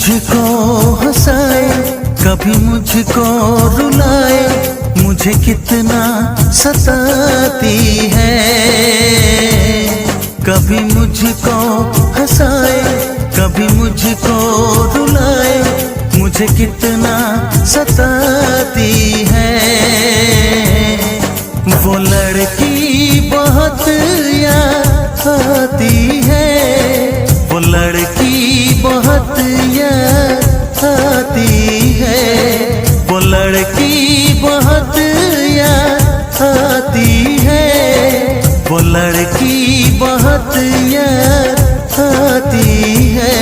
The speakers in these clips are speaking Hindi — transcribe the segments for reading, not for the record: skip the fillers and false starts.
मुझको हंसाए, कभी मुझको रुलाए, मुझे कितना सताती है। कभी मुझको हंसाए, कभी मुझको रुलाए, मुझे कितना सताती है। वो लड़की बहुत याद आती है, वो लड़की बहुत याद आती है, वो लड़की बहुत याद आती है, वो लड़की बहुत याद आती है।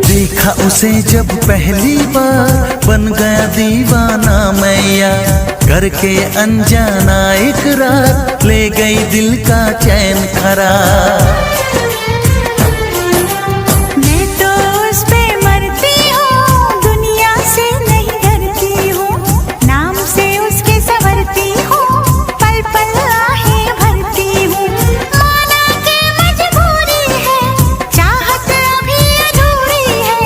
देखा उसे जब पहली बार, बन गया दीवाना मैया, करके अनजाना इकरार, ले गई दिल का चैन करार। मैं तो उस पे मरती हूँ, दुनिया से नहीं डरती हूँ, नाम से उसके संवरती हूँ, पल पल आहें भरती हूँ। माना के मजबूरी है, चाहत अभी अधूरी है,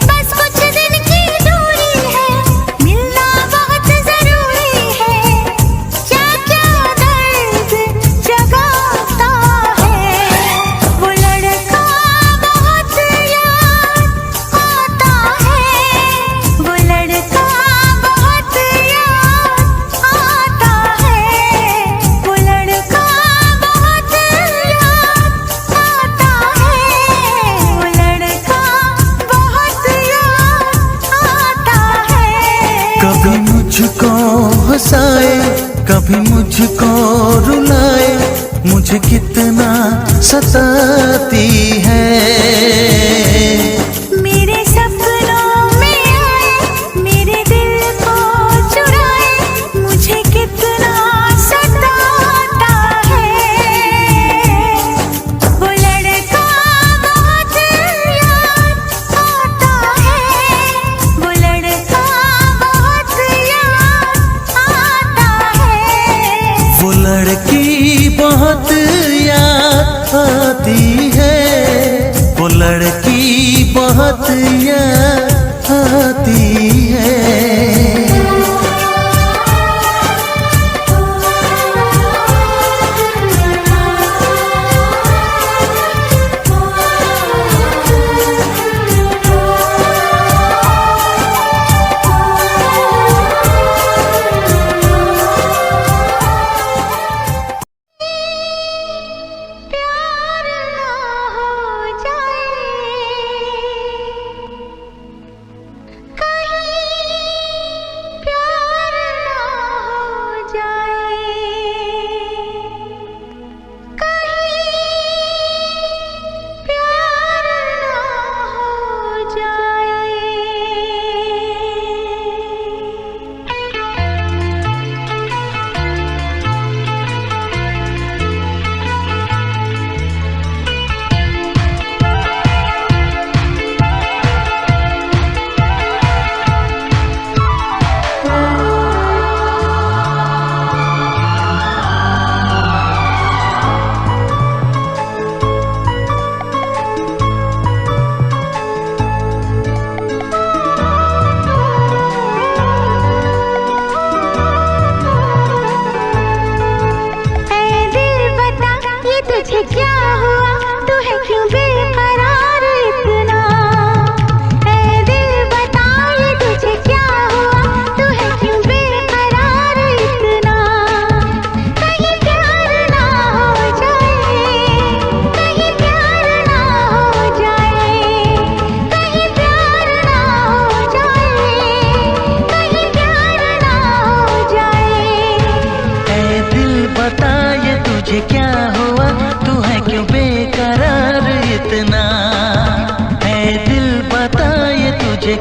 बस कुछ दिन की दूरी है, मिलना बहुत जरूरी है। क्या क्या दर्द जगाता है, वो लड़का बहुत याद आता है, वो लड़का बहुत याद आता है, वो लड़का बहुत याद आता है, वो लड़का बहुत याद आता है। कभी मुझको हंसाए, कभी मुझको रुलाए, मुझे कितना सताती है। मेरे सपनों में आए, मेरे दिल को चुराए, मुझे कितना सताता है। वो लड़का बहुत याद आता है, वो लड़का बहुत याद आता है। वो लड़की बहुत याद आती है, वो लड़की बहुत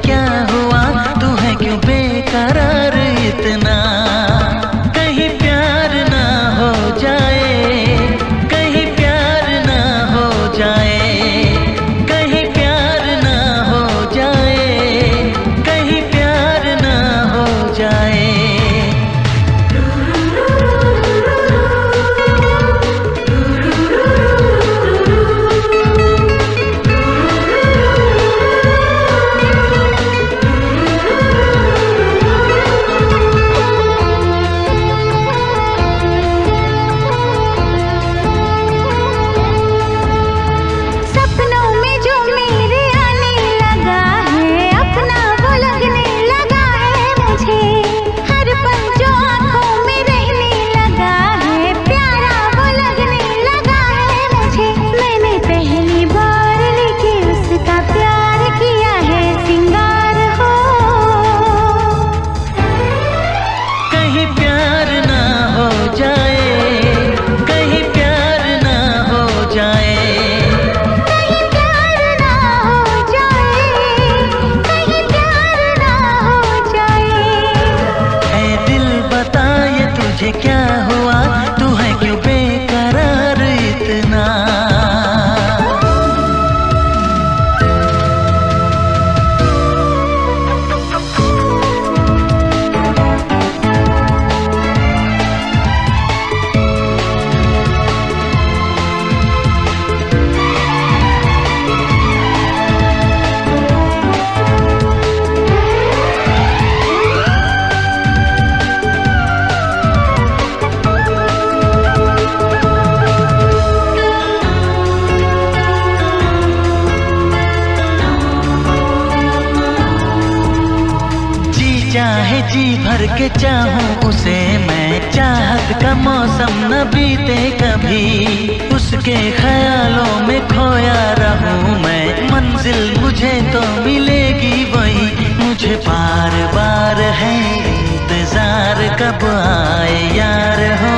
क्या हुआ, तू है क्यों बेकरार इतना। कहीं प्यार ना हो जाए, कहीं प्यार ना हो जाए, कहीं प्यार ना हो जाए, कहीं प्यार ना हो जाए। सपनों में जो मेरे आने लगा है, अपना वो लगने लगा है मुझे। हर पल जो आँखों में रहने लगा है, प्यारा वो लगने लगा है मुझे। मैंने पहली बार लेके उसका प्यार किया है सिंगार हो। कहीं प्यार ना हो जाए, कहीं प्यार ना हो जाए, कहीं प्यार ना हो जाए, कहीं प्यार ना हो जाए। ऐ दिल बता ये तुझे क्या हुआ, तू है क्यों बेकरार इतना। जी चाहे जी भर के चाहूं उसे मैं, चाहत का मौसम न बीते कभी, उसके ख्यालों में खोया रहूं मैं। मंजिल मुझे तो मिलेगी वही, मुझे बार बार है इंतजार कब आए यार हो।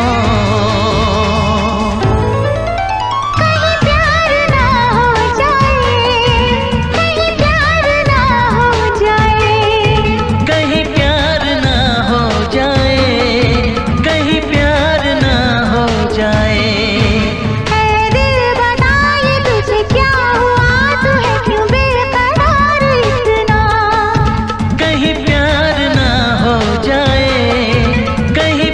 कहीं प्यार ना हो जाए, कहीं प्यार ना हो जाए। कहीं प्यार ना हो जाए, कहीं प्यार ना हो जाए। ऐ दिल बता ये तुझे क्या हुआ, तू है क्यों बेकरार इतना। कहीं प्यार ना हो जाए, कहीं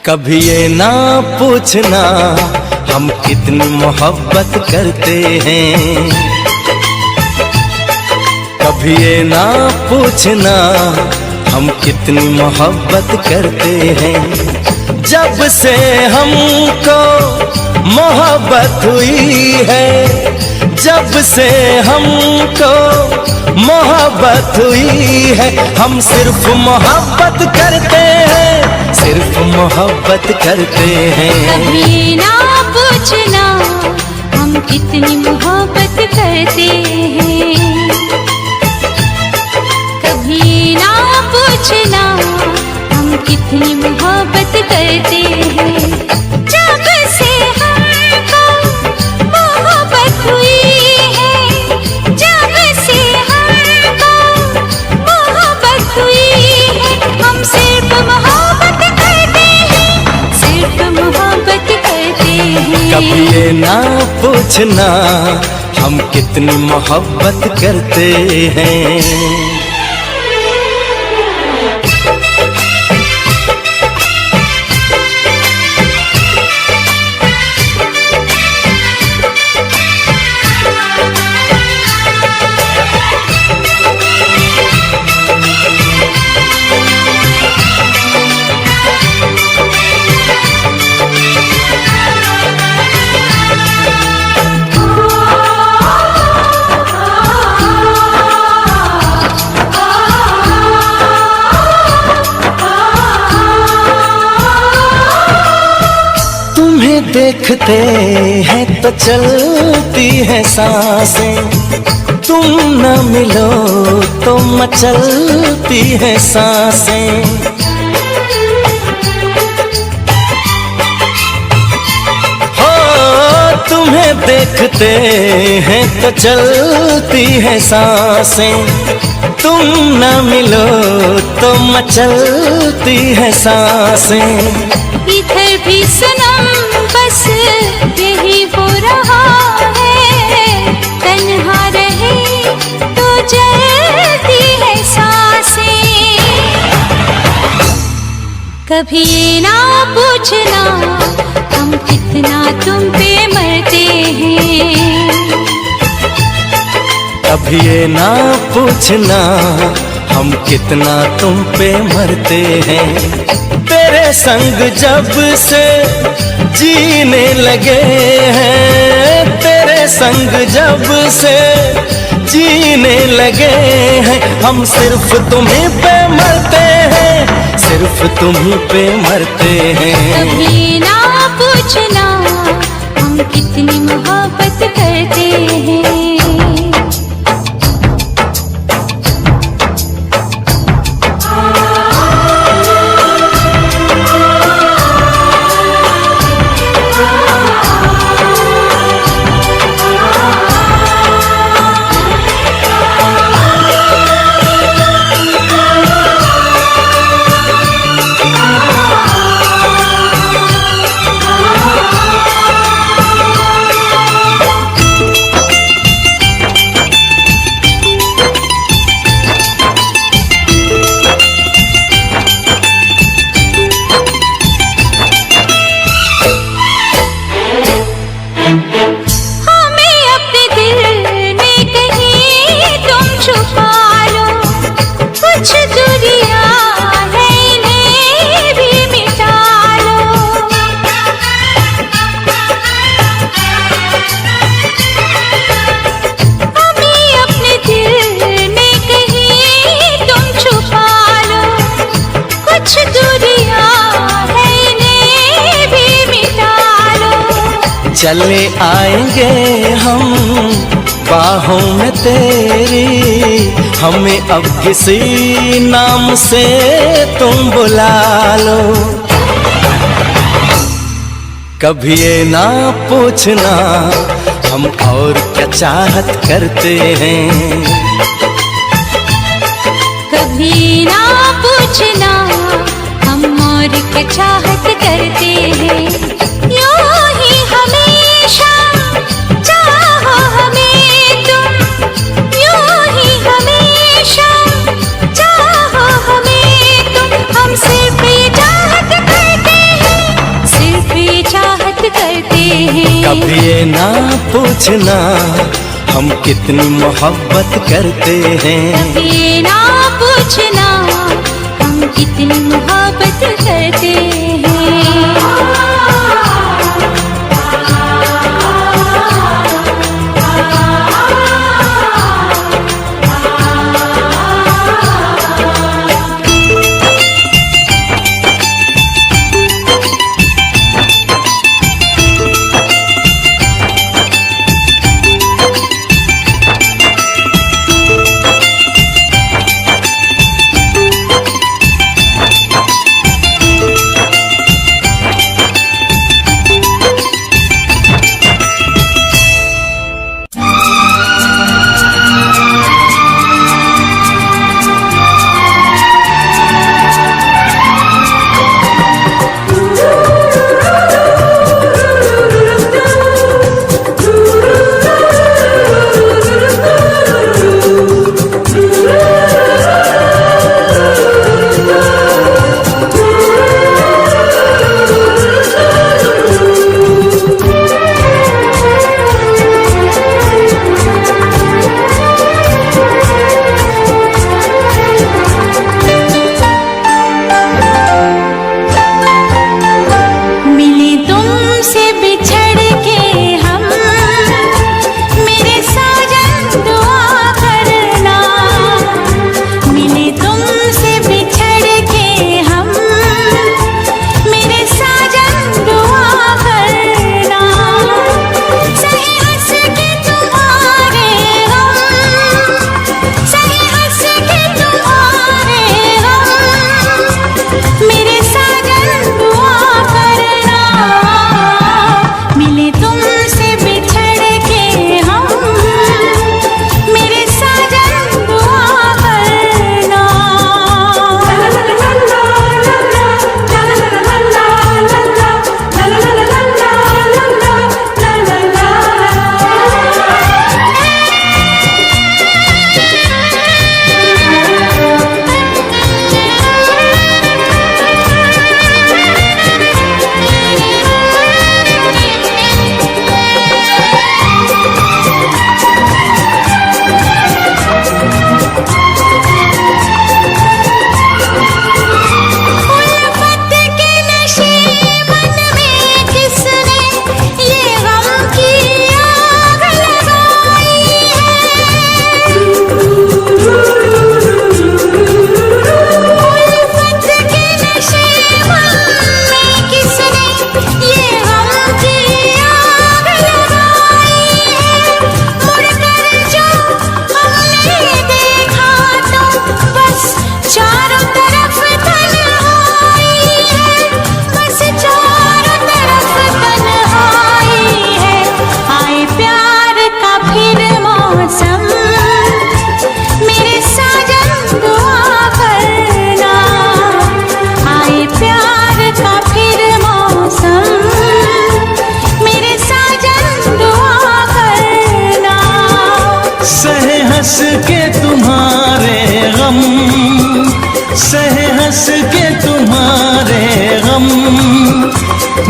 कभी ये ना पूछना हम कितनी मोहब्बत करते हैं, कभी ये ना पूछना हम कितनी मोहब्बत करते हैं। जब से हमको मोहब्बत हुई है, जब से हमको मोहब्बत हुई है, हम सिर्फ मोहब्बत करते हैं, सिर्फ मोहब्बत करते हैं। कभी ना पूछना हम कितनी मोहब्बत करते हैं, कभी ना पूछना हम कितनी मोहब्बत करते हैं। जब से हमको मोहब्बत हुई है, जब से हमको मोहब्बत हुई है, हम सिर्फ मोहब्बत करते हैं, सिर्फ मोहब्बत करते हैं। कभी ये ना पूछना हम कितनी मोहब्बत करते हैं। तुम्हें देखते हैं तो चलती है सांसें, तुम न मिलो तो मचलती है सांसें। हो तुम्हें देखते हैं तो चलती है सांसें, तुम न मिलो तो मचलती है सांसें। इधर भी सनम बस यही हो रहा है, तन्हा रहे तो जलती है सांसें। कभी ये ना पूछना हम कितना तुम पे मरते हैं, कभी ये ना पूछना हम कितना तुम पे मरते हैं। तेरे संग जब से जीने लगे हैं, तेरे संग जब से जीने लगे हैं, हम सिर्फ तुम्हीं पे मरते हैं, सिर्फ तुम्हीं पे मरते हैं। कभी ना पूछना हम कितनी मोहब्बत करते हैं। चले आएंगे हम बाहों में तेरी, हमें अब किसी नाम से तुम बुला लो। कभी ये ना पूछना हम और क्या चाहत करते हैं, कभी ना पूछना हम और क्या चाहत करते हैं। यूं ही हमेशा चाहो हमें तुम, यूं ही हमेशा चाहो हमें तुम, हम सिर्फ ये चाहत करते हैं, ये ना पूछना हम कितनी मोहब्बत करते हैं। ये ना पूछना हम कितनी मोहब्बत करते हैं।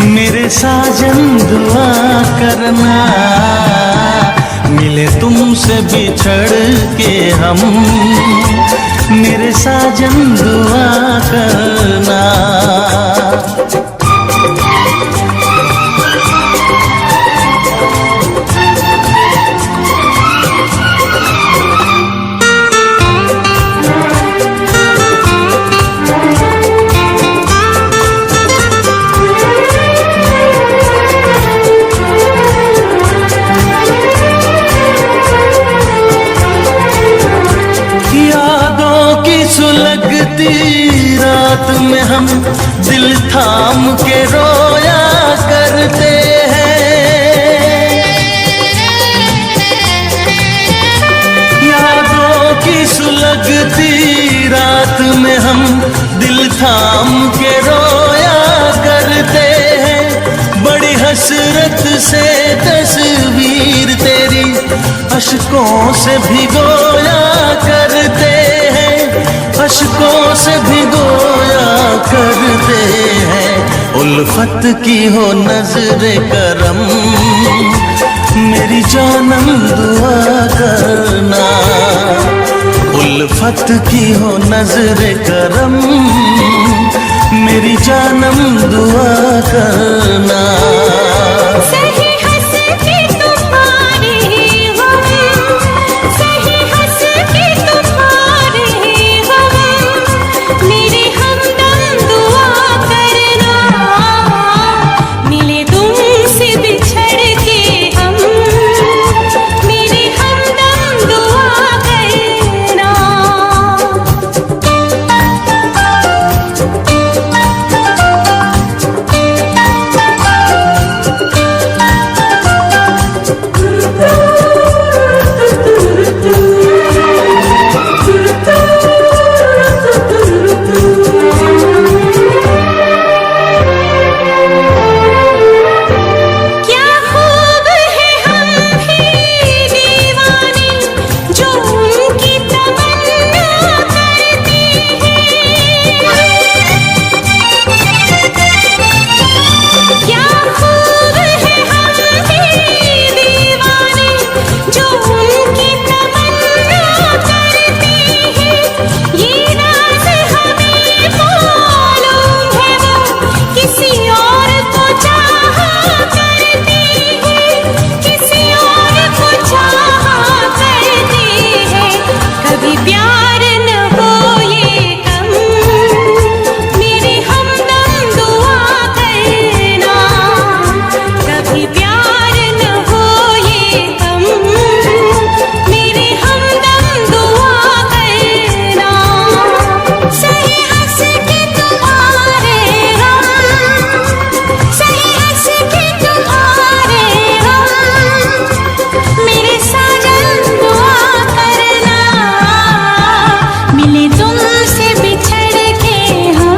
मेरे साजन दुआ करना, मिले तुमसे बिछड़ के हम, मेरे साजन दुआ करना। सुलगती रात में हम दिल थाम के रोया करते हैं, यादों की सुलगती रात में हम दिल थाम के रोया करते हैं। बड़ी हसरत से तस्वीर तेरी अश्कों से भिगोया करते हैं, अश्कों से भिगोया करते हैं। उल्फत की हो नजर करम, मेरी जानम दुआ करना। उल्फत की हो नजर करम, मेरी जानम दुआ करना। सही हंस के तुम्हारे हम, सही हंस के तुम्हारे हम, मेरे हमदम दुआ करना। मिले तुमसे बिछड़ के हम, मेरे हमदम दुआ करना। क्या खूब है हम भी दीवाने, जो उनकी तमन्ना करते हैं। क्या खूब है हम भी दीवाने, जो उनकी तमन्ना करते हैं। ये राज हमें मालूम है, वो किसी और को चाहा करते हैं, किसी और को चाहा करते हैं। कभी प्यार न हो ये कम, मेरे हमदम दुआ करना। कभी प्यार न हो ये कम, मेरे हमदम दुआ करना। सही हंस के तुम्हारे हम, सही हंस के तुम्हारे हम, मेरे साजन दुआ करना। मिले तुमसे बिछड़ के हम।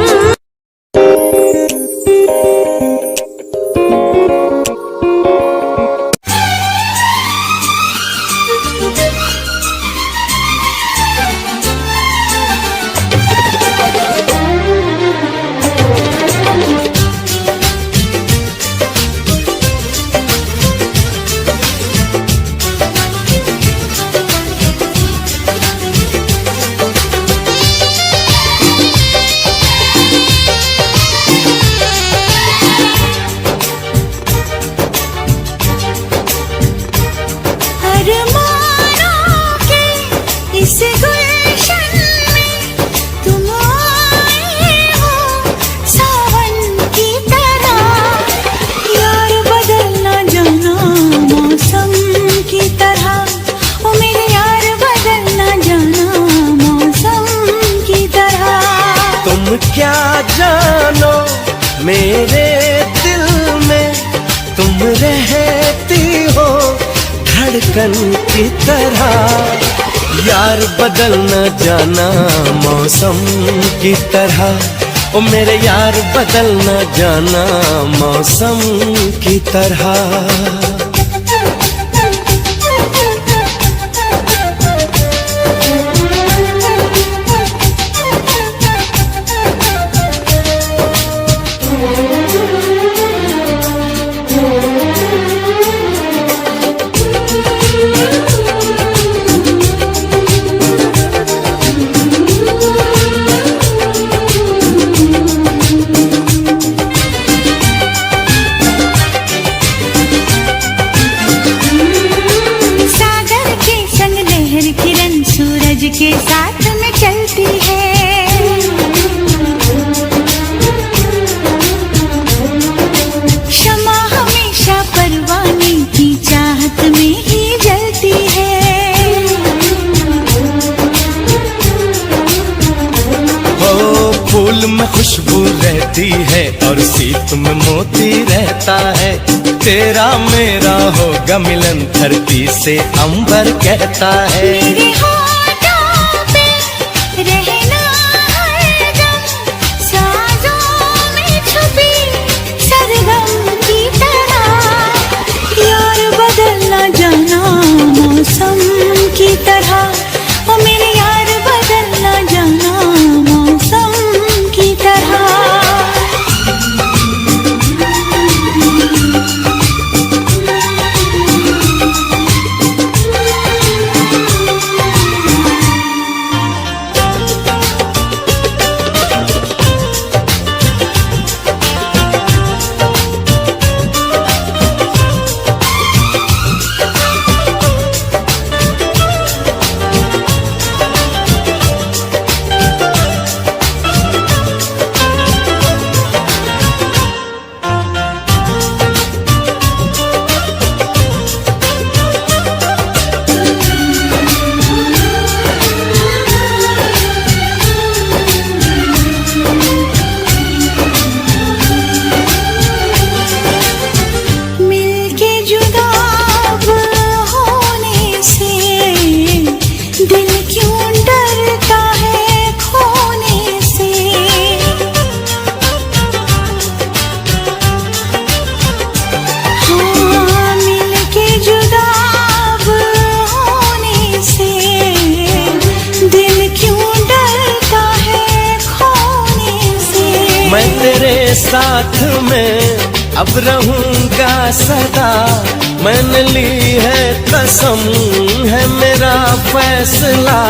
अरमानों के इस गुलशन में तुम आए हो सावन की तरह। यार बदलना जाना मौसम की तरह, ओ मेरे यार बदलना जाना मौसम की तरह। तुम क्या जानो मेरे दिल में, तुम रहती हो धड़कन की तरह। यार बदलना जाना मौसम की तरह, ओ मेरे यार बदलना जाना मौसम की तरह। सागर के संग लहर किरण सूरज के साथ में चलती है। शमा हमेशा परवाने की चाहत में ही जलती है। हो फूल में खुशबू रहती है और सीप में मोती रहता है। तेरा मेरा होगा मिलन धरती से अंबर कहता है। मेरे होठों पे रहना हरदम, साजों में छुपी सरगम की तरह। यार बदलना जाना मौसम की तरह, ओ मेरे यार बदलना जाना मौसम की तरह। साथ में अब रहूंगा सदा। मैंने ली है कसम, है मेरा फैसला,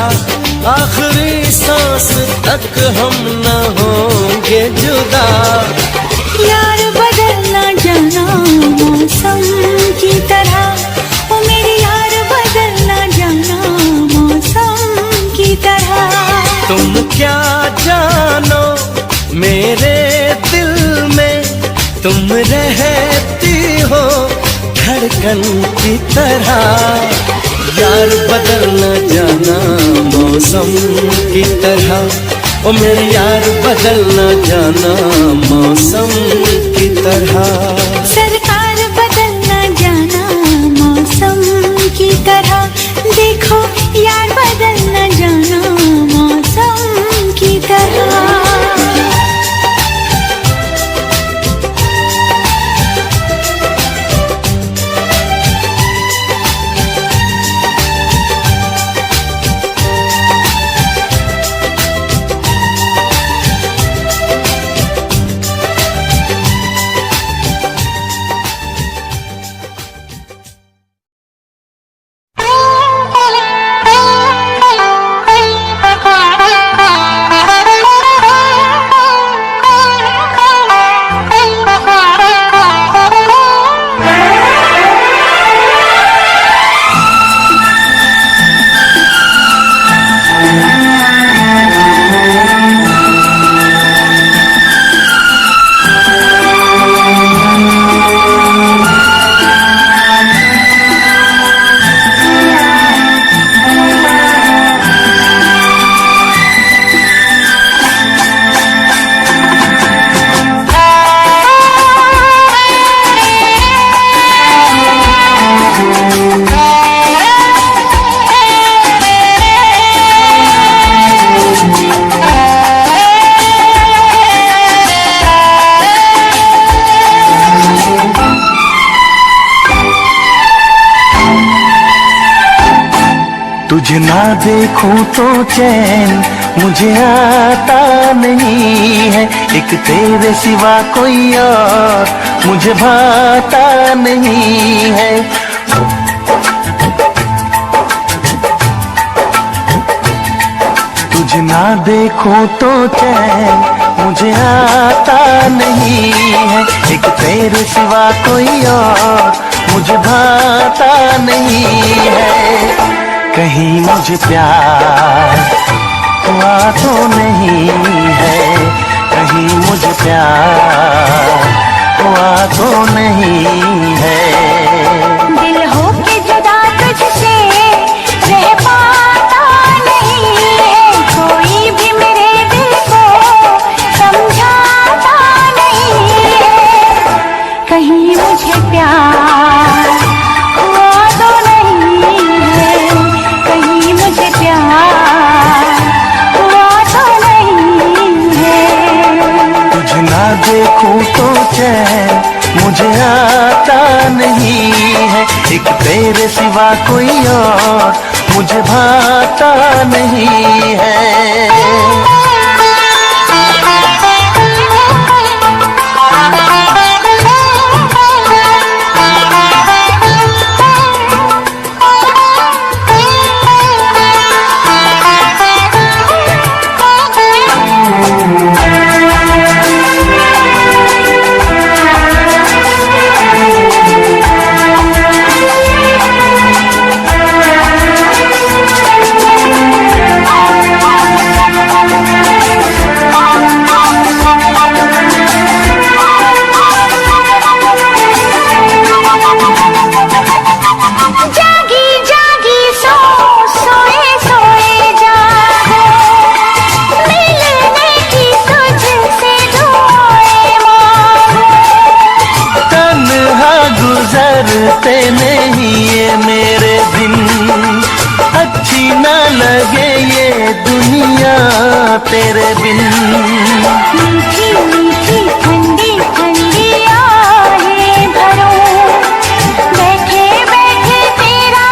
आखिरी सांस तक हम न होंगे जुदा। यार बदलना जाना मौसम की तरह, ओ मेरे यार बदलना जाना मौसम की तरह। तुम क्या जानो मेरे दिल में, तुम रहती हो धड़कन की तरह। यार बदलना जाना मौसम की तरह, ओ मेरे यार बदलना जाना मौसम की तरह। सरकार बदलना जाना मौसम की तरह, देखो यार बदलना जाना मौसम की तरह। तुझे ना देखूं तो चैन मुझे आता नहीं है, एक तेरे सिवा कोई और मुझे भाता नहीं है। तुझे ना देखूं तो चैन मुझे आता नहीं है, एक तेरे सिवा कोई और मुझे भाता नहीं है। कहीं मुझे प्यार हुआ तो नहीं है, कहीं मुझे प्यार हुआ तो नहीं है। दिल हो के जुदा तुझसे रह पाता नहीं है, कोई भी मेरे दिल को समझाता नहीं है। कहीं मुझे प्यार हुआ तो नहीं है, कहीं मुझे प्यार हुआ तो नहीं है। तुझे ना देखूं तो चैन मुझे आता नहीं है, एक तेरे सिवा कोई और मुझे भाता नहीं है। गुजरते नहीं ये मेरे दिन, अच्छी ना लगे ये दुनिया तेरे बिन। मीठी मीठी ठंडी ठंडी आहें भरो, बैठे बैठे तेरा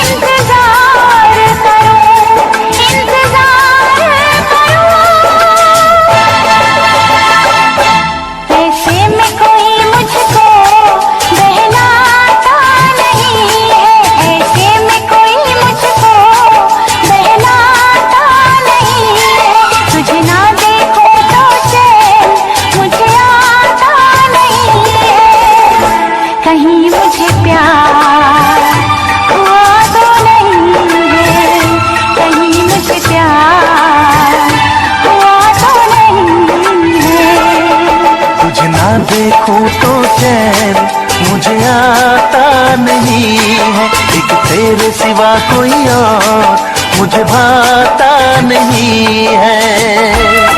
इंतजार करो, इंतजार करो। कोई और मुझे भाता नहीं है।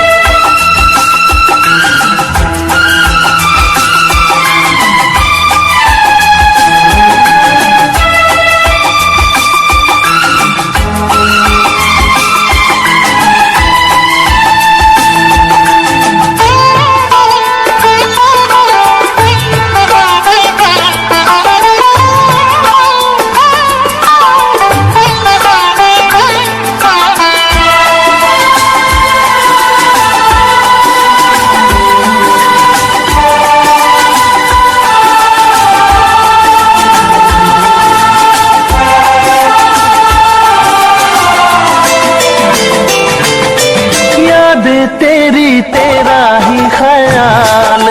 तेरी तेरा ही ख्याल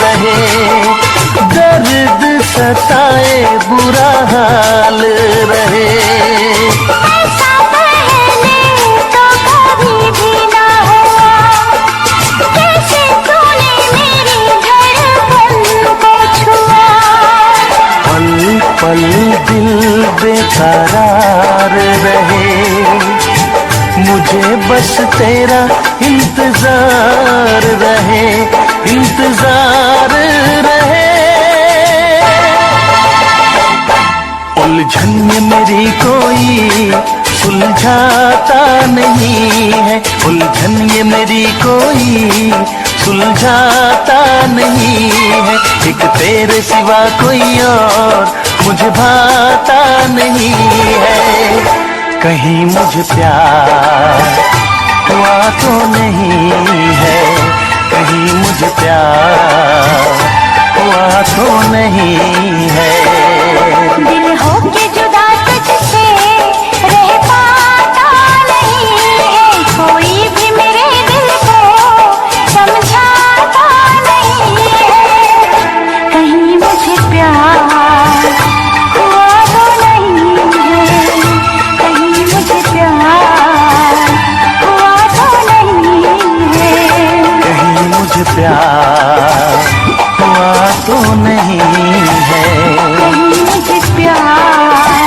रहे, दर्द सताए बुरा हाल रहे। ऐसा पहले तो कभी भी ना हुआ, कैसे तूने मेरी धड़कन को छुआ। पल पल दिल बेकरार रहे, मुझे बस तेरा इंतजार रहे, इंतजार रहे। उलझन में मेरी कोई सुलझाता नहीं है, उलझन ये मेरी कोई सुलझाता नहीं है। एक तेरे सिवा कोई और मुझे भाता नहीं है। कहीं मुझे प्यार हुआ तो नहीं है, कहीं मुझे प्यार हुआ तो नहीं है। दिल होके जुदा तुझसे रह पाता नहीं है, कोई भी मेरे दिल को समझाता नहीं है। कहीं मुझे प्यार हुआ तो नहीं है, कहीं मुझे प्यार हुआ तो नहीं है। कहीं मुझे प्यार हुआ तो नहीं है, कहीं मुझे प्यार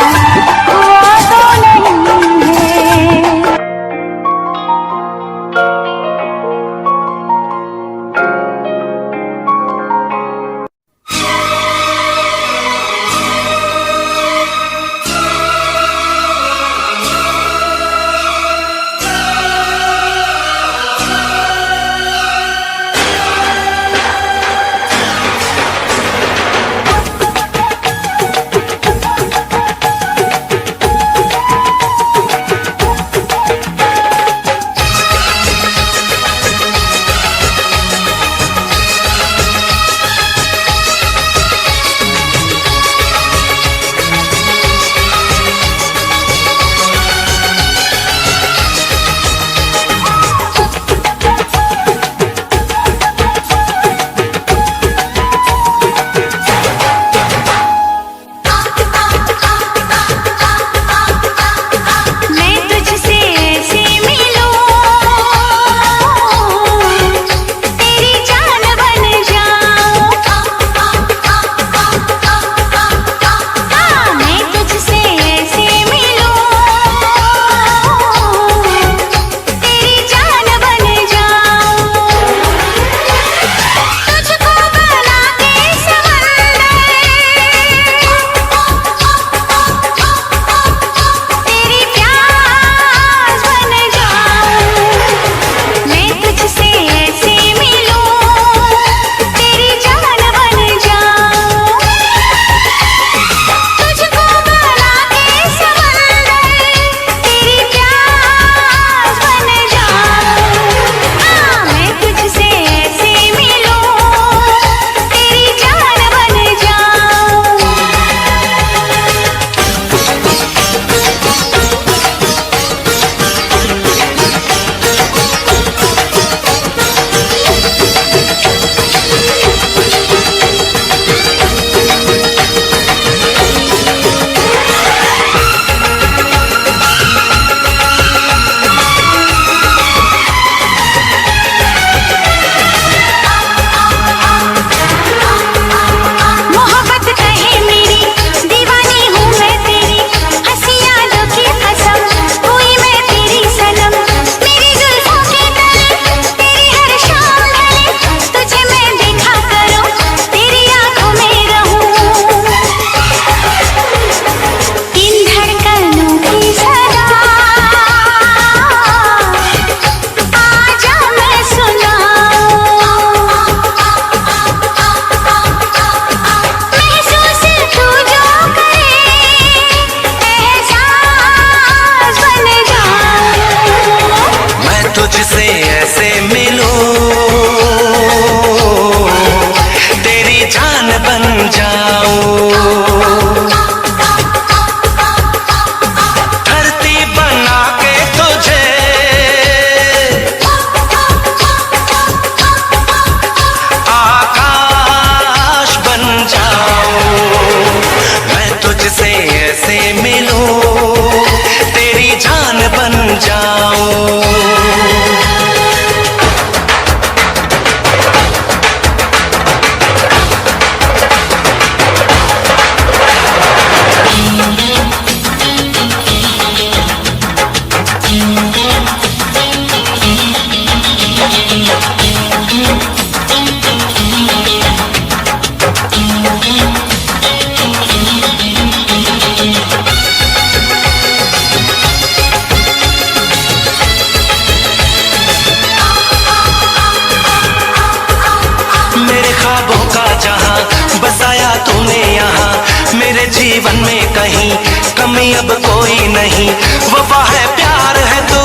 नहीं, वफा है प्यार है तू,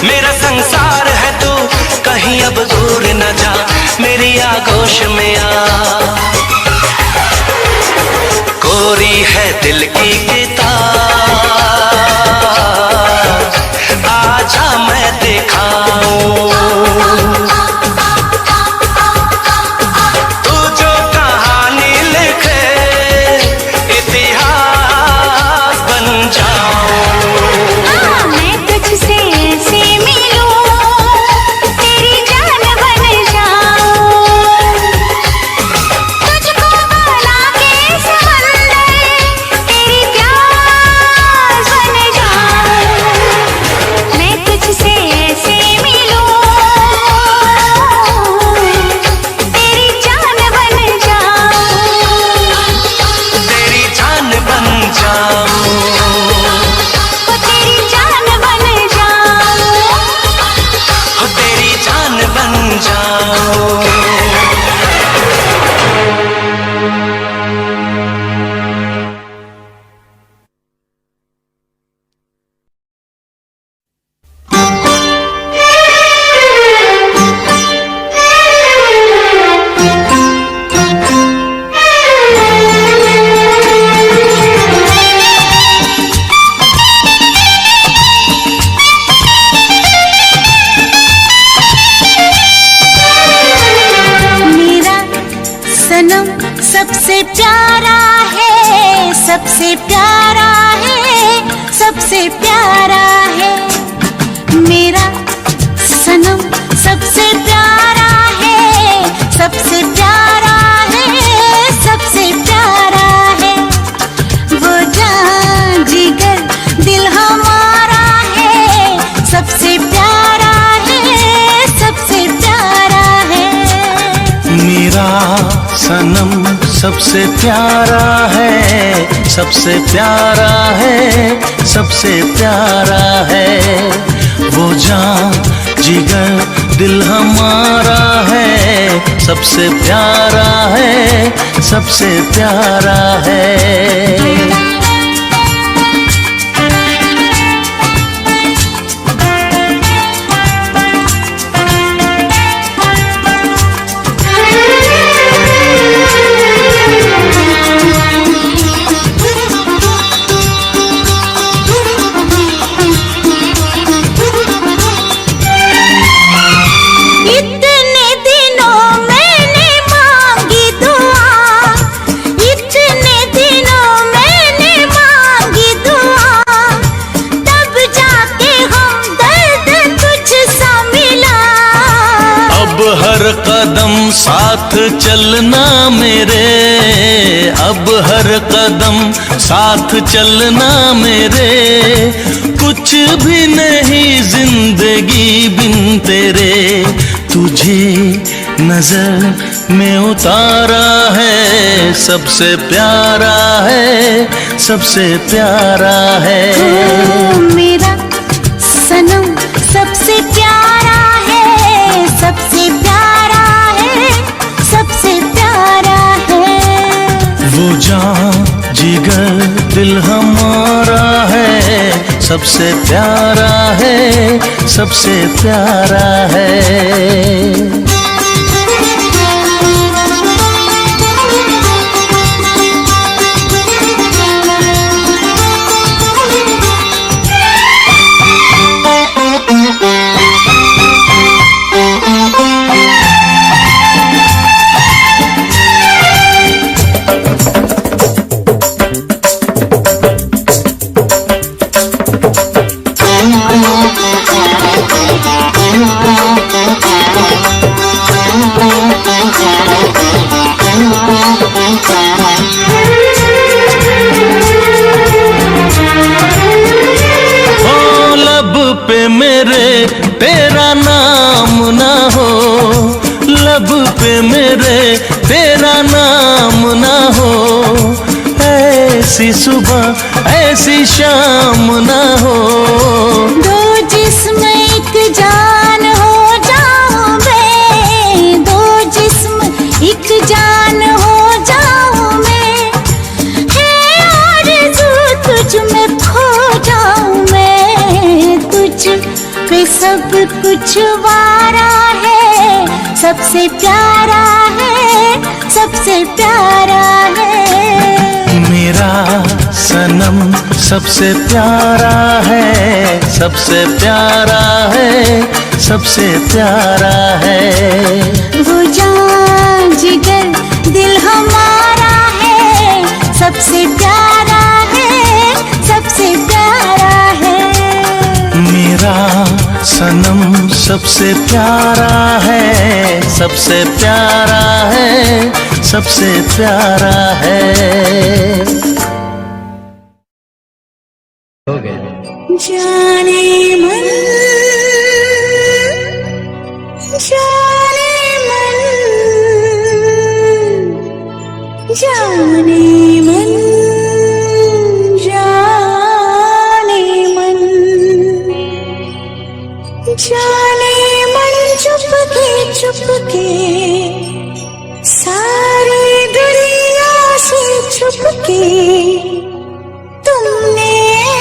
मेरा संसार है तू, कहीं अब दूर न जा, मेरी आगोश में आ। कोरी है दिल की किताब, आजा मैं दिखाऊं, तू जो कहानी लिखे इतिहास बन जाऊं। मैं तुझसे ऐसे मिलूं, तेरी जान बन जाऊं, तुझको बना के समंदर तेरी प्यास बन जाऊं। मैं तुझसे ऐसे मिलूं, तेरी जान बन जाऊं, तेरी जान बन जाऊं, ओ तेरी जान बन जाऊं। हो तेरी जान बन जाऊं। मेरा सनम सबसे प्यारा है, सबसे प्यारा है, सबसे प्यारा है। मेरा सनम सबसे प्यारा है, सबसे प्यारा है, सबसे प्यारा है। वो जान जिगर दिल हमारा है, सबसे प्यारा है, सबसे प्यारा है। मेरा सनम सबसे प्यारा है, सबसे प्यारा है, सबसे प्यारा है। वो जान जिगर दिल हमारा है, सबसे प्यारा है, सबसे प्यारा है। इतने दिनों मैंने मांगी दुआ, इतने दिनों मैंने मांगी दुआ, तब जाके हमदर्द तुझसा मिला। अब हर कदम साथ चलना मेरे, अब हर कदम साथ चलना मेरे, कुछ भी नहीं जिंदगी बिन तेरे। तुझे नजर में उतारा है, सबसे प्यारा है, सबसे प्यारा है। ओ मेरा सनम सबसे प्यारा है, सबसे प्यारा है, सबसे प्यारा है। वो जान जिगर दिल हमारा है, सबसे प्यारा है, सबसे प्यारा है। पे मेरे तेरा नाम ना हो, लब पे मेरे तेरा नाम ना हो, ऐसी सुबह ऐसी शाम ना हो। दो जिस्म एक जान हो जाऊं मैं, दो जिस्म एक जान हो जाऊं मैं, है आरज़ू तुझ में खो जाऊं सब कुछ वारा है, सबसे प्यारा है, सबसे प्यारा है। मेरा सनम सबसे प्यारा है, सबसे प्यारा है, सबसे प्यारा है। वो जान जिगर दिल हमारा है, सबसे प्यारा है, सबसे प्यारा है। मेरा सनम सबसे प्यारा है, सबसे प्यारा है, सबसे प्यारा है। हो गया। जाने मन, जाने मन, जाने मन, जाने मन, जाने मन, चुपके चुपके सारी दुनिया से छुपके तुमने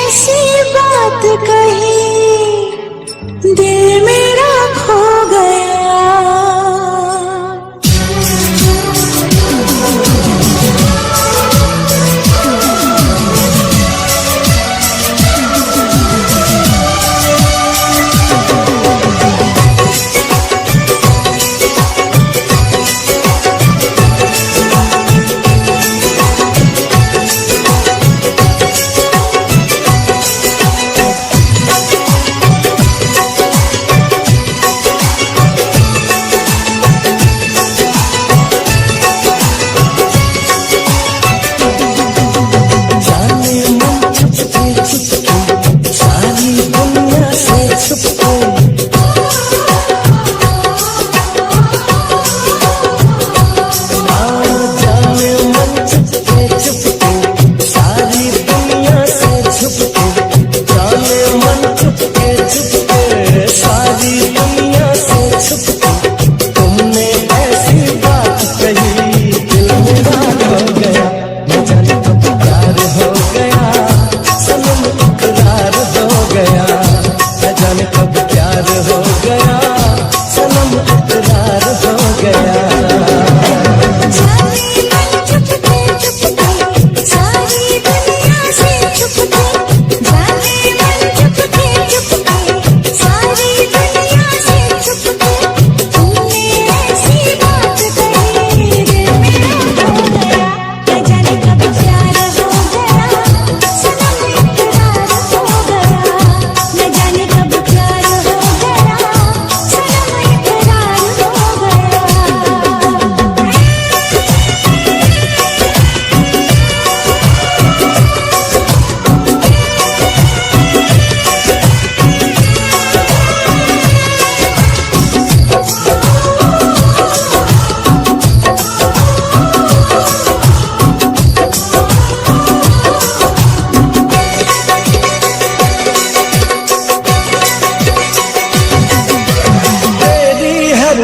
ऐसी बात कही, दिल मेरा खो गया।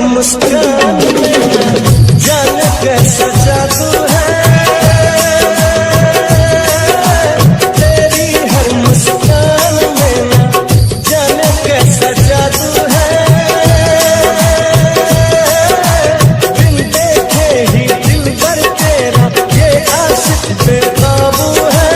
मुस्कान में जाने कैसा जादू है, तेरी हर मुस्कान में जाने कैसा जादू है। बिन देखे ही दिल भर तेरा ये आशिक बेकाबू है।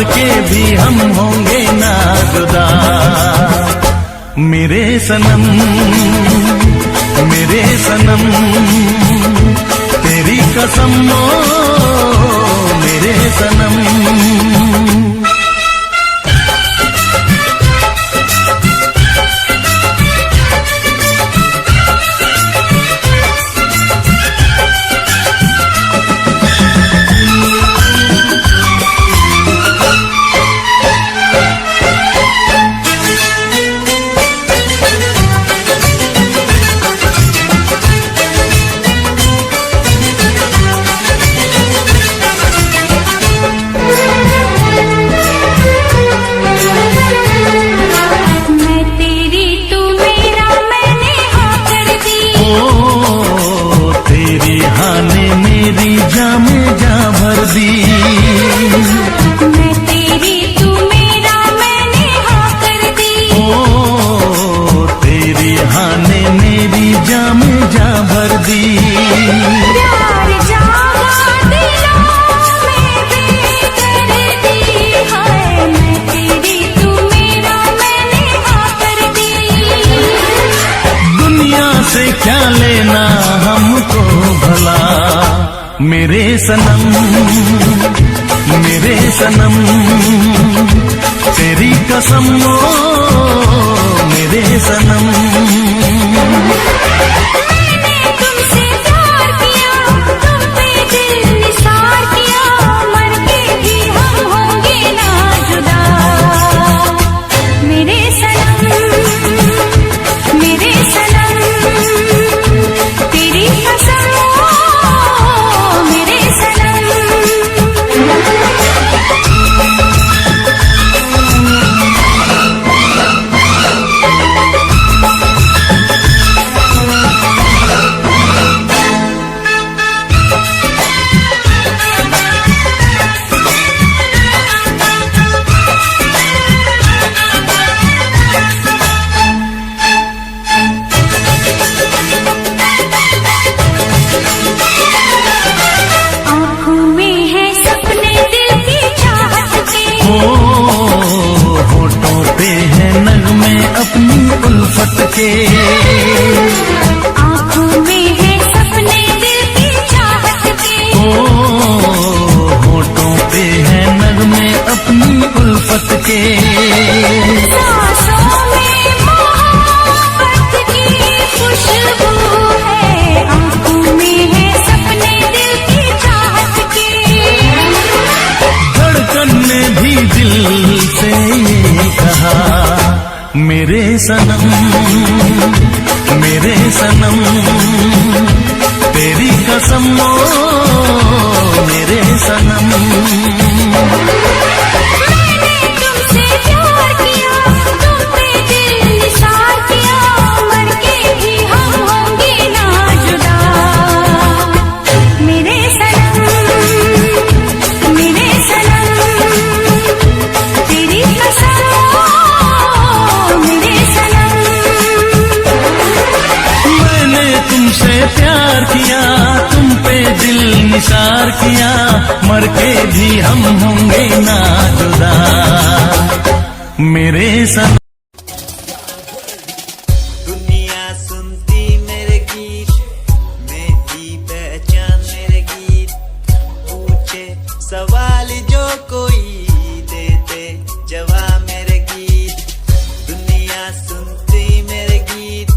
के भी हम होंगे ना जुदा। मेरे सनम तेरी कसम मेरे सनम। क्या लेना हमको भला। मेरे सनम तेरी कसम मेरे सनम। होठों पे है नगमे अपनी उल्फत के। आँखों में है सपने दिल की चाहत के। होठों पे है नगमे अपनी उल्फत के। सांसों में मोहब्बत की खुशबू है। आँखों में है सपने दिल की चाहत के। धड़कन ने भी दिल से ये कहा मेरे सनम तेरी कसम मेरे सनम। मैंने तुमसे प्यार किया, तुम पे दिल निसार किया। मर के भी हम होंगे ना जुदा। मेरे सनम तेरी कसम मेरे सनम। मैंने तुमसे प्यार किया, तुम पे दिल निसार किया। मर के भी हम होंगे ना जुदा। मेरे सनम। दुनिया सुनती मेरे गीत, मेरी पहचान मेरे गीत। पूछे सवाल जो कोई देते जवाब मेरे गीत। दुनिया सुनती मेरे गीत,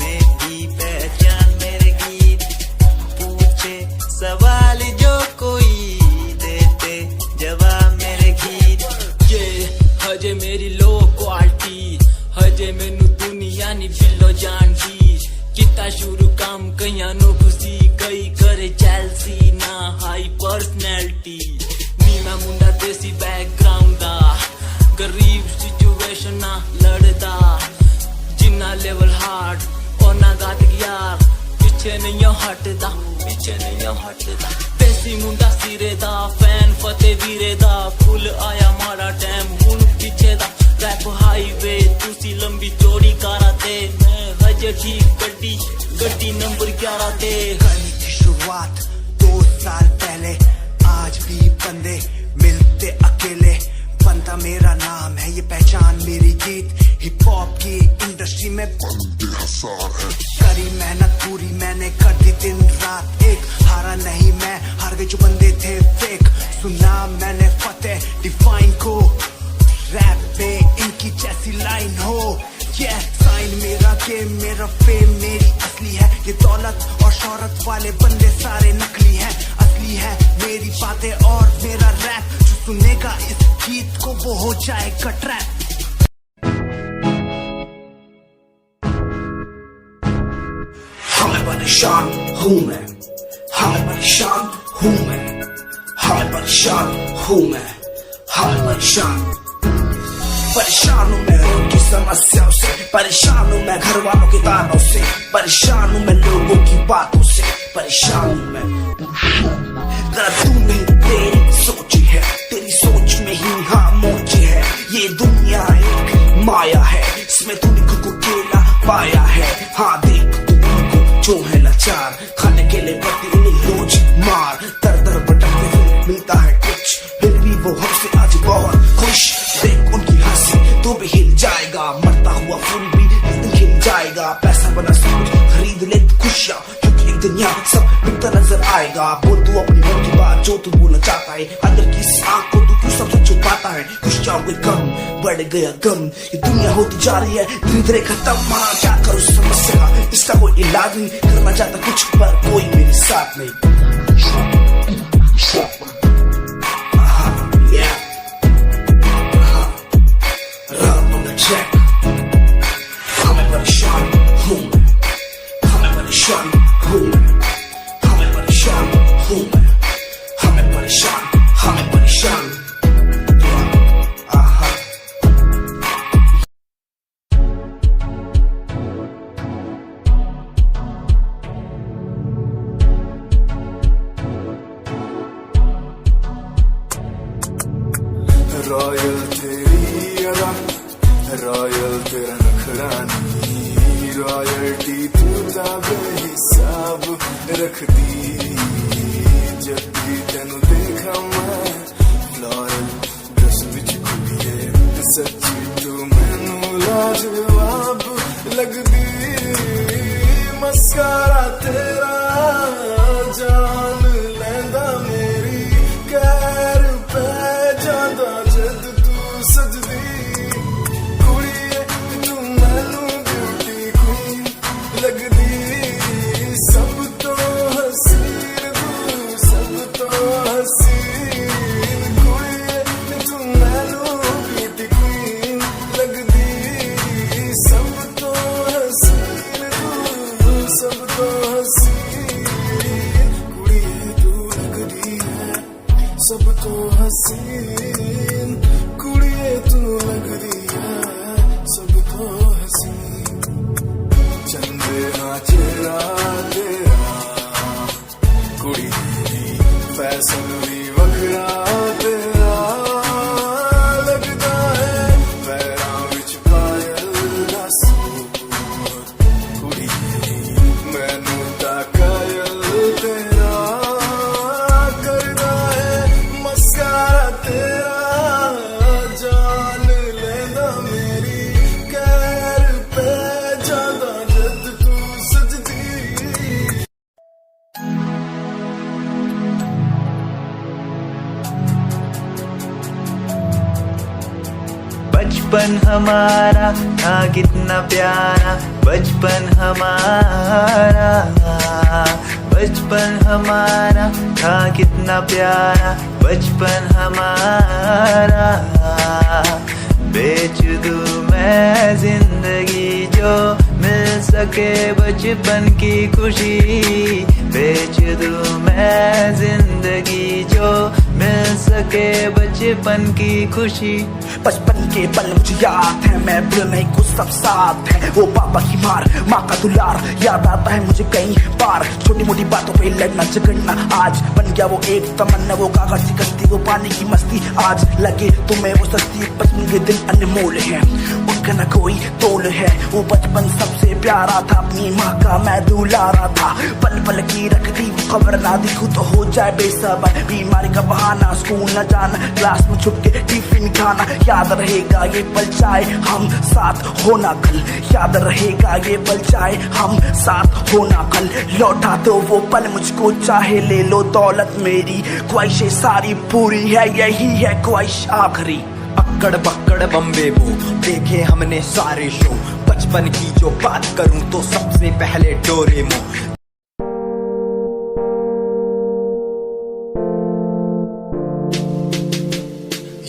मेरी पहचान मेरे गीत। पूछे सवाल जो कोई देते जवाब मेरे गीत। ये हजे मेरी लो क्वालिटी, हजे मैनू दुनिया नी बिलो जानदी। किता शुरू काम कईयां नु खुशी, कई करे चैलसी ना हाई पर्सनैलिटी। नी मैं मुंडा देसी बैकग्राउंड दा, गरीब सिचुएशन ना लड़दा। जिन्ना लेवल हार्ड ओना गात यार, पीछे नहीं हटदा। देसी मुंडा सिरे दा, फैन फतेह वीरे दा। फुल आया माड़ा टाइम हुन पीछे दा। रैप हाईवे तुसी लंबी चौड़ी कारा ते, मैं हजे ठीक गड्डी नंबर 11 ते। कल की शुरुआत 2 साल पहले, आज भी बंदे मिलते अकेले बनता मेरा नाम है, ये पहचान मेरी गीत हिप हॉप की इंडस्ट्री में करी मेहनत पूरी मैंने, कर दी दिन रात एक, हारा नहीं मैं, हार गए जो बंदे थे फेक। सुना मैंने फतेह डिफाइन को, रैप पे इनकी जैसी लाइन हो, ये साइन मेरा गेम मेरा फेम मेरी असली है, ये दौलत और शोहरत वाले बंदे सारे नकली हैं, असली है मेरी बातें और मेरा रैप, जो सुनेगा इस गीत को वो हो जाएगा ट्रैप। परेशान हूँ मैं, हाँ परेशान हूँ मैं, हाँ परेशान हूँ मैं, हाँ परेशान हूँ मैं उनकी समस्याओं से, परेशान हूँ मैं घर वालों के तानों से, परेशान हूँ मैं लोगों की बातों से, परेशान हूँ मैं। गलत तू नहीं तेरी सोच है, तेरी सोच में ही हाँ मोची है, ये दुनिया एक माया है, इसमें तूने खुद को अकेला पाया है। हाँ देख जो है लाचार, खाने के लिए पड़ती उन्हें रोज मार, दर दर भटकते हुए मिलता है कुछ, फिर भी वो हमसे आज बहुत खुश। देख उनकी हंसी तो भी हिल जाएगा, मरता हुआ फूल भी एक दिन खिल जाएगा, पैसा बना सब कुछ खरीद ले खुशियाँ, क्योंकि एक दिन यहाँ सब बिकता नजर आएगा। बोल तू अपनी मन की बात जो तू बोलना चाहता है, अंदर की इस आँख को तू क्यों सबसे छुपाता है, खुशियाँ हुए कम बढ़ गया गम, ये दुनिया होती जा रही है धीरे धीरे खत्म। हाँ क्या करूँ समस्या का इसका कोई इलाज नहीं, करना चाहता कुछ पर कोई मेरे साथ नहीं। हमें परेशान हूँ मैं, हमें परेशान हूँ मैं, हमें परेशान हूँ मैं, हमें परेशान, हमें परेशान। रॉयल तेरी अदा, रॉयल तेरा नखरानी, रॉयल्टी तू बेहिसाब रखदी, जब भी तेनू देखा मैं फ्लोरल ड्रेस विच कुड़िए, सच्ची तू मैनू लाजवाब लगदी, मस्कारा तेरा जान लैंदा मेरी, कैर पे जादा जद तू सजदी, कुड़िए तू मैनू ब्यूटी क्वीन लगदी, सब तो हसीन तू सब तो हसीन, कुड़िए तू मैनू ब्यूटी क्वीन लगदी, सब तो हसीन तू सब तो हसीन, कुड़िए तू लगदी है सब तो हसीन, कुड़िए तू लगदी है सब तो हसीन, चंदे हाँ चेहरा तेरा, कुड़ी तेरी फैशन भी वखरा तेरा, लगदा है पैरां विच पायल दा सूट, कुड़ी तेरी मैनू तां कायल तेरा, करदा है मस्कारा तेरा, जान लेंदा मेरी, कैर पे जादा जद तू सजदी। बचपन हमारा था कितना प्यारा, बचपन हमारा, बचपन हमारा था कितना प्यारा, बचपन हमारा, बेच दूं मैं जिंदगी जो मिल सके बचपन की खुशी, बेच दूं मैं जिंदगी जो मिल सके बचपन की खुशी। बचपन के पल मुझे याद है, मैं भूल नहीं कुछ सब साथ है, वो पापा की मार माँ का दुलार याद आता है मुझे कई बार, छोटी मोटी बातों पे लड़ना झगड़ना आज बन गया वो एक तमन्ना, वो कागज की कश्ती वो पानी की मस्ती, आज लगे तुम्हें वो सस्ती, बचपन के दिन अनमोल है, का न कोई तोल है। वो बचपन सबसे प्यारा था, अपनी माँ का मैं दुलारा था। पल पल की रखती वो खबर, ना दिखूं तो हो जाए बेसबर। बीमारी का बहाना, स्कूल न जाना, क्लास में छुप के टिफिन खाना। याद रहेगा ये पल चाहे हम साथ होना कल, याद रहेगा ये पल चाहे हम साथ होना कल। लौटा तो वो पल मुझको, चाहे ले लो दौलत मेरी। ख्वाहिशें सारी पूरी है, यही है ख्वाहिश आखिरी। अक्कड़ बक्कड़ बम्बे बो देखे हमने सारे शो। बचपन की जो बात करूं तो सबसे पहले डोरेमो।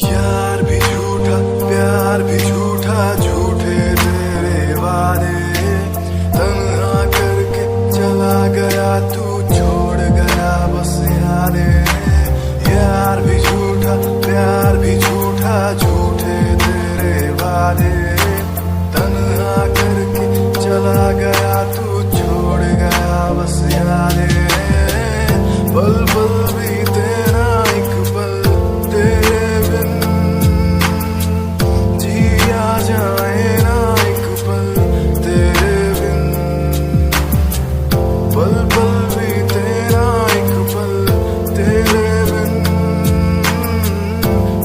यार भी झूठा, प्यार भी झूठा, झूठे तेरे वादे। तन्हा करके चला गया तू, छोड़ गया बस यादें। यार भी झूठा, प्यार भी झूठा, झूठे तेरे वादे। तन्हा करके चला गया तू, छोड़ गया बस यादें। पल पल भी तेरा एक पल तेरे बिन जिया जाए ना एक पल तेरे बिन। पल पल भी तेरा एक पल तेरे बिन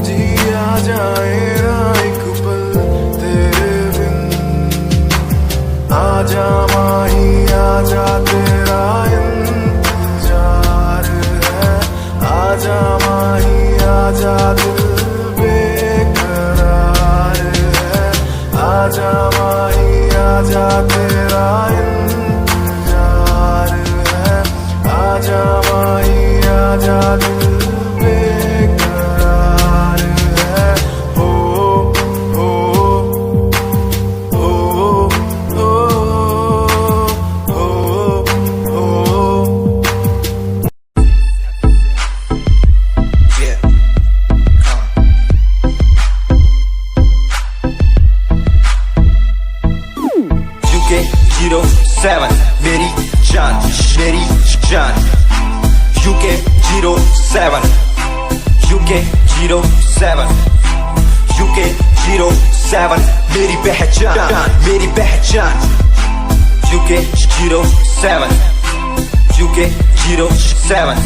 जिया जाए ना एक पल तेरे बिन। आजा माही आजा तेरा इंतजार है। आजा माही आजा दिल बेकरार है। आजा माही आजा तेरा इंतजार है। आजा माही आजा दिल बेकरार है। हो हो हो हो हो हो। Yeah. UK 07 मेरी जान, मेरी जान। UK 07 UK 07 UK 07 मेरी पहचान, मेरी पहचान। UK 07 UK 07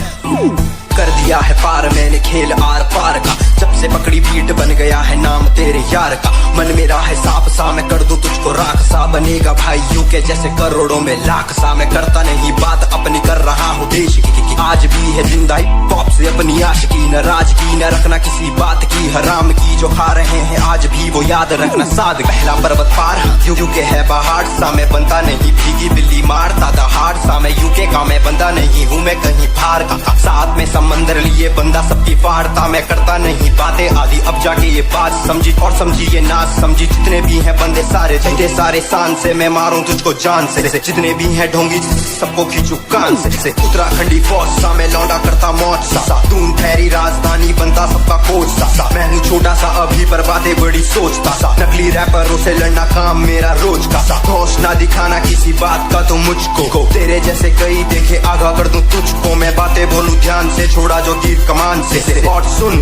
कर दिया है पार मैंने खेल आर पार का। जब से पकड़ी बीट बन गया है नाम तेरे यार का। मन मेरा है साफ सा, मैं कर दूं तुझको राख सा। बनेगा भाई यूके जैसे करोड़ों में लाख सा। मैं करता नहीं बात अपनी, कर रहा हूँ देश की। आज भी है जिंदा पॉप से अपनी आशिकी। नाराज की न रखना किसी बात की, हराम की जो खा रहे हैं आज भी वो याद रखना साद। पहला पर्वत पार यूके है पहाड़ सा। मैं बनता नहीं भीगी बिल्ली मारता दहाड़ सा। मैं यूके का मैं बंदा नहीं हूँ, मैं कहीं बाहर का। साथ में समंदर लिए बंदा सबकी फाड़ता। मैं करता नहीं बातें आदि, अब जाके ये बात समझी। और समझी ये नाच समझी, जितने भी हैं बंदे सारे जीते सारे शान से। मैं मारूं तुझको जान से, जितने भी हैं ढोंगी सबको खींचू कान से। उत्तराखंडी फौज सा मैं लौंडा करता मौज सा। दून ठहरी राजधानी बनता सबका कोच सा। मैं हूँ छोटा सा अभी पर बातें बड़ी सोचता सा। नकली रैपरों से लड़ना काम मेरा रोज का सा। होश ना दिखाना किसी बात का तो मुझको, तेरे जैसे कई देखे आगा कर दूं तुझको। मैं बातें बोलूं ध्यान से, छोड़ा जो तीर कमान से। और सुन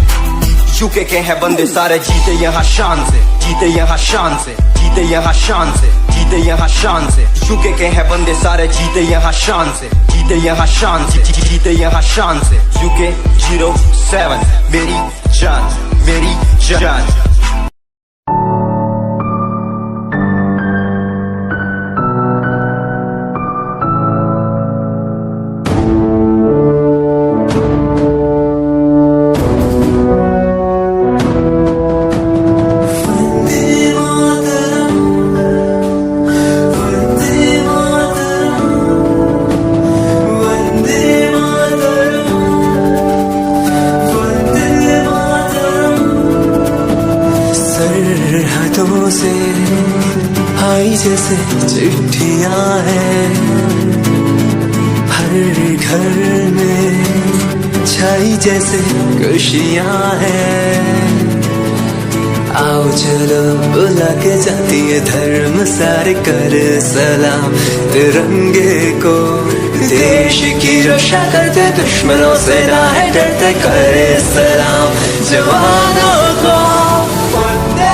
यूके के हैं बंदे सारे, जीते यहाँ शान से, जीते यहाँ शान से, जीते यहाँ शान से, जीते यहाँ शान से। यूके के हैं बंदे सारे, जीते यहाँ शान से, जीते यहाँ शान से, जीते यहाँ शान से। यूके 07 मेरी जान, मेरी जान। सरहदों से आई जैसे चिट्ठियां हैं, हर घर में छाई जैसे खुशियां हैं। आओ चलो बुला के जाती है धर्म सारे, कर सलाम तिरंगे को। देश की रक्षा करते दुश्मनों से ना है डरते, करे सलाम जवानों को। वंदे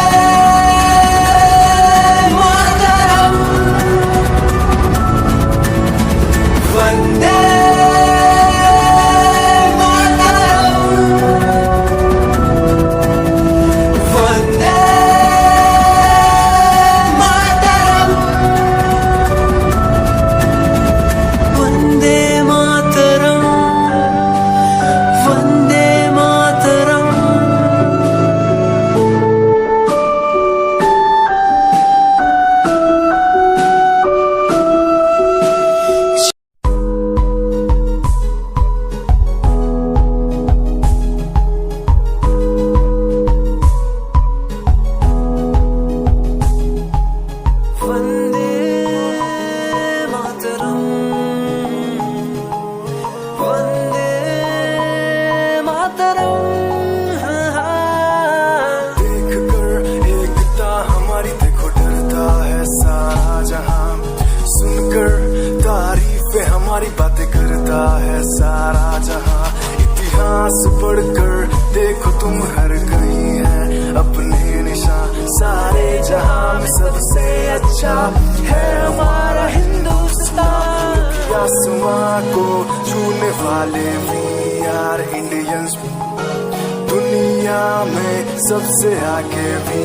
पे हमारी बातें करता है सारा जहां। इतिहास पढ़कर देखो तुम हर कहीं है अपने निशान। सारे जहां में सबसे अच्छा है हमारा हिंदुस्तान। आसमां को छूने वाले वी आर इंडियंस। दुनिया में सबसे आगे वी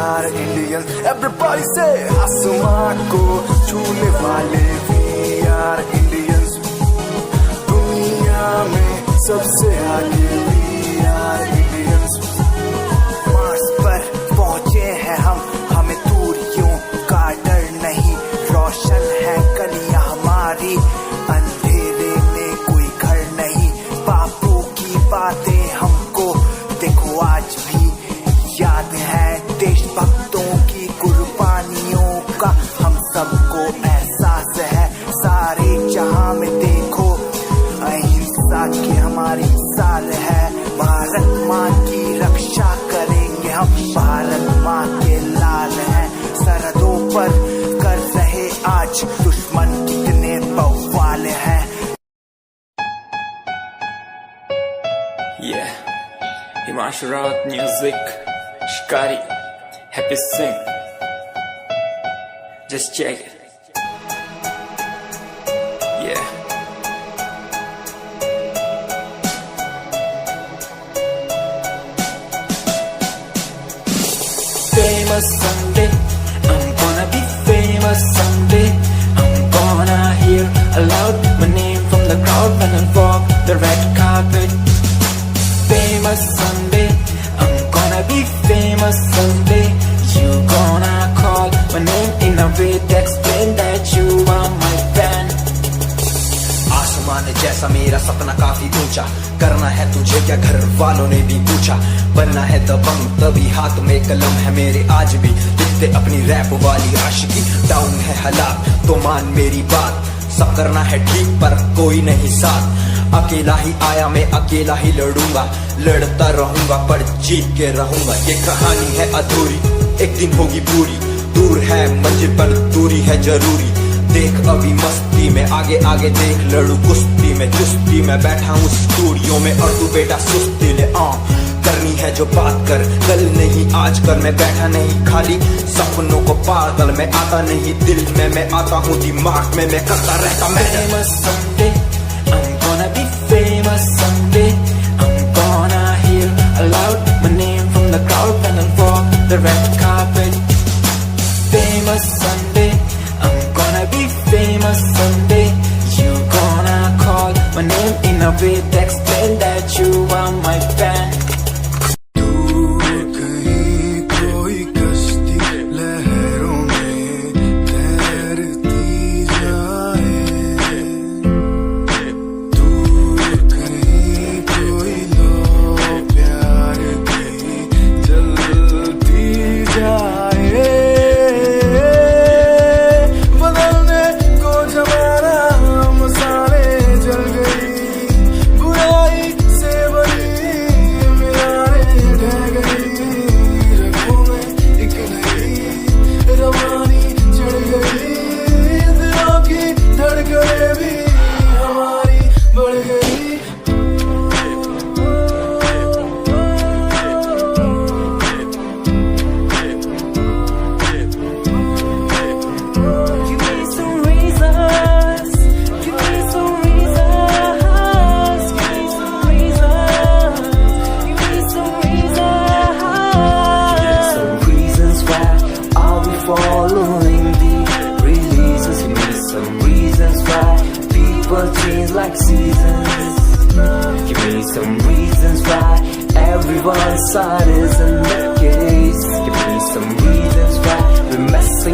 आर इंडियंस। एवरीबॉडी से आसमां को छूने वाले वी आर इंडियंस। दुनिया में सबसे आगे वी आर इंडियंस। मार्स पर पहुंचे हैं हम, हमें दूरियों का डर नहीं। रोशन है गलियां हमारी, अंधेरे में कोई घर नहीं। बापू की बातें हमको देखो आज भी याद है। देशभक्तों की कुर्बानियों का हम सबको एहसास है। सारे जहां में देखो अहिंसा की हमारी साल है। भारत माँ की रक्षा करेंगे हम, भारत माँ के लाल हैं। सरहदों पर कर रहे आज दुश्मन कितने बवाल हैं। Yeah, Himanshu Rawat music, Shikari, Happy Singh. Just check it. Yeah. Famous someday, I'm gonna be famous someday. I'm gonna hear aloud my name from the crowd when I walk the red carpet. Famous someday, I'm gonna be famous someday. You gonna call my name in a way to explain that you are my fan. आसमान जैसा मेरा सपना काफी ऊंचा, करना है तुझे क्या घर वालों ने भी पूछा। बनना है दबंग तभी हाथ में कलम है मेरे आज भी, लिखते अपनी रैप वाली आशिकी। डाउन है हालात तो मान मेरी बात, सब करना है ठीक पर कोई नहीं साथ। अकेला ही आया मैं अकेला ही लड़ूंगा, लड़ता रहूंगा पर जीत के रहूंगा। ये कहानी है अधूरी, एक दिन होगी पूरी। दूर है मंजिल पर दूरी है जरूरी। देख अभी मस्ती में आगे आगे देख, लड़ू कुश्ती में चुस्ती में बैठा हूँ स्टूडियो में और तू बेटा सुस्ती ले। करनी है जो बात कर, कल नहीं आज कर। मैं बैठा नहीं खाली सपनों को पागल में आता नहीं, दिल में मैं आता हूँ दिमाग में मैं करता रहता मैं। Famous someday, I'm gonna be famous someday. I'm gonna hear aloud my name from the crowd when I walk the red carpet. Famous someday, I'm gonna be famous someday. You gonna call my name in a way to explain that you are my fan. Like seasons, give me some reasons why everyone's side isn't the case. Give me some reasons why we're messing